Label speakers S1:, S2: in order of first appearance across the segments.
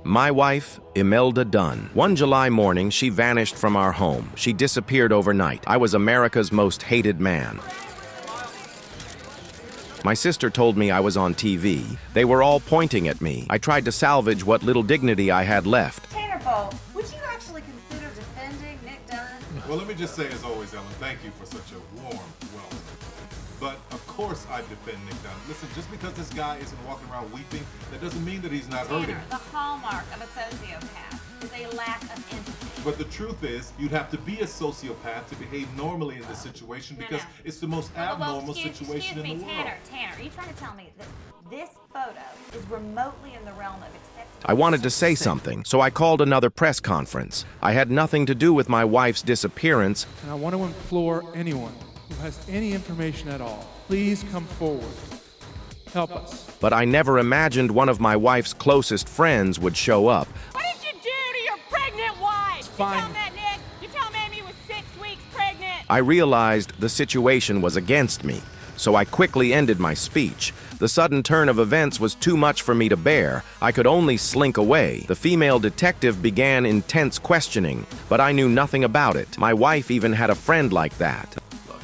S1: My wife, Imelda Dunn. One July morning, she vanished from our home. She disappeared overnight. I was America's most hated man. My sister told me I was on TV. They were all pointing at me. I tried to salvage what little dignity I had left.
S2: Tannerbolt, would you actually consider defending Nick Dunn?
S3: Well, let me just say, as always, Ellen, thank you for such a warm welcome. But, of course, I defend Nick Dunn. Listen, just because this guy isn't walking around weeping, that doesn't mean that he's not hurting.
S2: Tanner, the hallmark of a sociopath is a lack of empathy.
S3: But the truth is, you'd have to be a sociopath to behave normally in this situation because it's the most abnormal situation in the world.
S2: Tanner, are you trying to tell me that this photo is remotely in the realm of acceptable?
S1: I wanted to say something, so I called another press conference. I had nothing to do with my wife's disappearance.
S4: And I want to implore anyone who has any information at all, please come forward. Help us.
S1: But I never imagined one of my wife's closest friends would show up.
S5: What did you do to your pregnant wife?
S4: Fine.
S5: You tell him that, Nick. You tell him Amy was 6 weeks pregnant.
S1: I realized the situation was against me, so I quickly ended my speech. The sudden turn of events was too much for me to bear. I could only slink away. The female detective began intense questioning, but I knew nothing about it. My wife even had a friend like that.
S6: Look,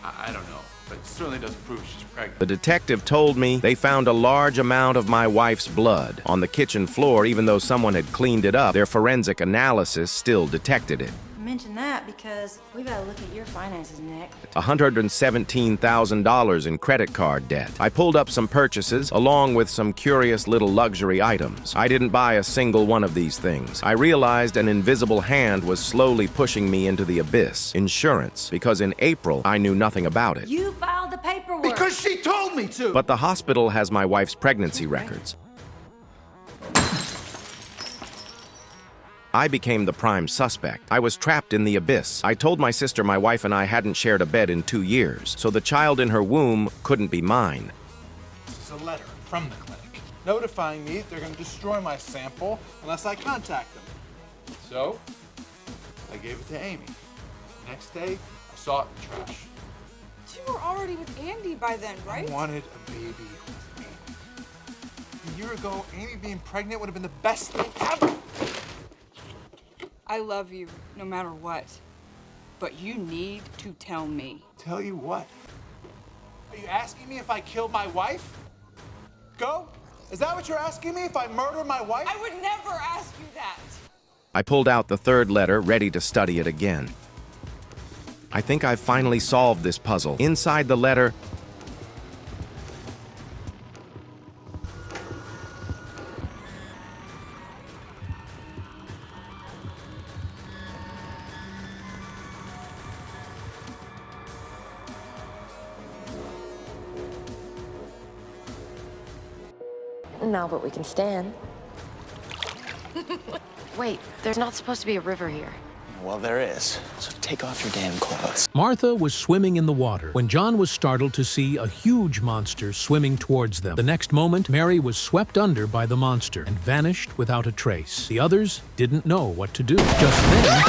S6: I don't know, but it certainly doesn't prove she's pregnant.
S1: The detective told me they found a large amount of my wife's blood on the kitchen floor. Even though someone had cleaned it up, their forensic analysis still detected it.
S7: I mention that because we gotta look at your finances, Nick.
S1: $117,000 in credit card debt. I pulled up some purchases along with some curious little luxury items. I didn't buy a single one of these things. I realized an invisible hand was slowly pushing me into the abyss. Insurance, because in April I knew nothing about it.
S7: You filed the paperwork.
S8: Because she told me to!
S1: But the hospital has my wife's pregnancy records. I became the prime suspect. I was trapped in the abyss. I told my sister my wife and I hadn't shared a bed in 2 years, so the child in her womb couldn't be mine.
S8: This is a letter from the clinic notifying me they're going to destroy my sample unless I contact them. So, I gave it to Amy. Next day, I saw it in the trash.
S9: You were already with Andy by then, right?
S8: I wanted a baby with me. A year ago, Amy being pregnant would have been the best thing ever.
S9: I love you, no matter what. But you need to tell me.
S8: Tell you what? Are you asking me if I killed my wife? Go? Is that what you're asking me, if I murdered my wife?
S9: I would never ask you that.
S1: I pulled out the third letter, ready to study it again. I think I've finally solved this puzzle. Inside the letter,
S10: No, but we can stand. Wait, there's not supposed to be a river here.
S11: Well, there is. So take off your damn clothes.
S12: Martha was swimming in the water when John was startled to see a huge monster swimming towards them. The next moment, Mary was swept under by the monster and vanished without a trace. The others didn't know what to do. Just then,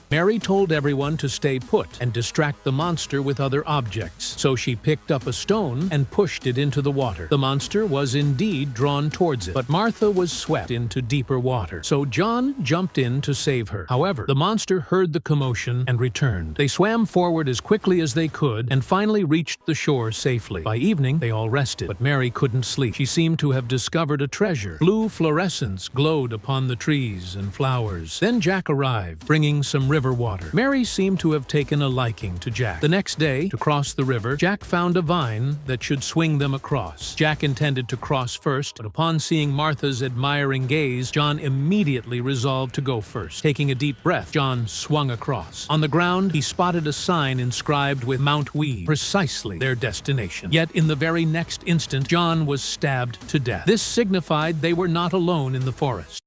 S12: Mary told everyone to stay put and distract the monster with other objects. So she picked up a stone and pushed it into the water. The monster was indeed drawn towards it, but Martha was swept into deeper water. So John jumped in to save her. However, the monster heard the commotion and returned. They swam forward as quickly as they could and finally reached the shore safely. By evening, they all rested, but Mary couldn't sleep. She seemed to have discovered a treasure. Blue fluorescence glowed upon the trees and flowers. Then Jack arrived, bringing some river water. Mary seemed to have taken a liking to Jack. The next day, to cross the river, Jack found a vine that should swing them across. Jack intended to cross first, but upon seeing Martha's admiring gaze, John immediately resolved to go first. Taking a deep breath, John swung across. On the ground, he spotted a sign inscribed with Mount Weed, precisely their destination. Yet in the very next instant, John was stabbed to death. This signified they were not alone in the forest.